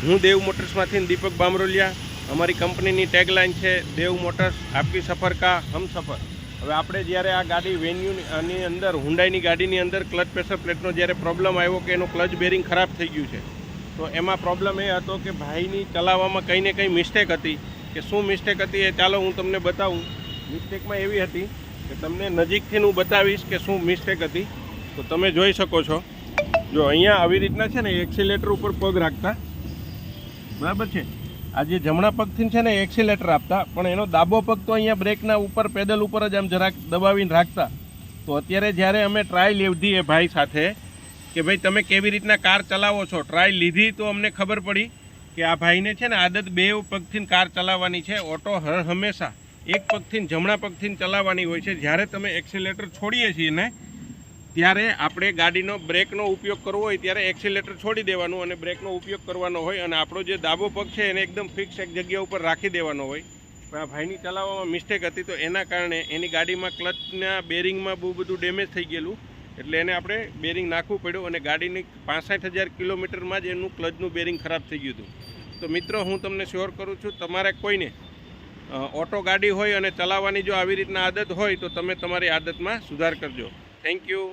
હું દેવ મોટર્સમાંથી દીપક બામરોલિયા। અમારી કંપનીની ટેગલાઇન છે દેવ મોટર્સ આપકી સફર કા હમ સફર। હવે આપણે જ્યારે આ ગાડી વેન્યુની અંદર હુન્ડાઈની ગાડીની અંદર ક્લચ પ્રેશર પ્લેટનો જ્યારે પ્રોબ્લેમ આવ્યો કે એનું ક્લચ બેરિંગ ખરાબ થઈ ગયું છે, તો એમાં પ્રોબ્લેમ એ હતો કે ભાઈની ચલાવવામાં કંઈ ને કંઈ મિસ્ટેક હતી। કે શું મિસ્ટેક હતી એ ચાલો હું તમને બતાવું। મિસ્ટેકમાં એવી હતી કે તમને નજીકથી હું બતાવીશ કે શું મિસ્ટેક હતી। તો તમે જોઈ શકો છો, જો અહીંયા આવી રીતના છે ને એક્સિલેટર ઉપર પગ રાખતા, બરાબર છે, આ જે જમણા પગથી છે ને એક્સિલેટર આપતા, પણ એનો ડાબો પગ તો અહીંયા બ્રેકના ઉપર પેડલ ઉપર જ આમ જરાક દબાવીને રાખતા। તો અત્યારે જ્યારે અમે ટ્રાય લીધી એ ભાઈ સાથે કે ભાઈ તમે કેવી રીતના કાર ચલાવો છો, ટ્રાય લીધી તો અમને ખબર પડી કે આ ભાઈને છે ને આદત બે પગથી કાર ચલાવવાની છે। ઓટો હંમેશા એક પગથી જમણા પગથી ચલાવવાની હોય છે। જ્યારે તમે એક્સિલેટર છોડીએ છીએ ને ત્યારે આપણે ગાડીનો બ્રેકનો ઉપયોગ કરવો હોય ત્યારે એક્સિલેટર છોડી દેવાનું અને બ્રેકનો ઉપયોગ કરવાનો હોય, અને આપણો જે ડાબો પગ છે એને એકદમ ફિક્સ એક જગ્યા ઉપર રાખી દેવાનો હોય। પણ આ ભાઈની ચલાવવામાં મિસ્ટેક હતી, તો એના કારણે એની ગાડીમાં ક્લચના બેરિંગમાં બહુ બધું ડેમેજ થઈ ગયેલું, એટલે એને આપણે બેરિંગ નાખવું પડ્યું અને ગાડીની 65,000 કિલોમીટરમાં જ એનું ક્લચનું બેરિંગ ખરાબ થઈ ગયું હતું। તો મિત્રો, હું તમને શ્યોર કરું છું, તમારે કોઈને ઓટો ગાડી હોય અને ચલાવવાની જો આવી રીતના આદત હોય તો તમે તમારી આદતમાં સુધાર કરજો। Thank you.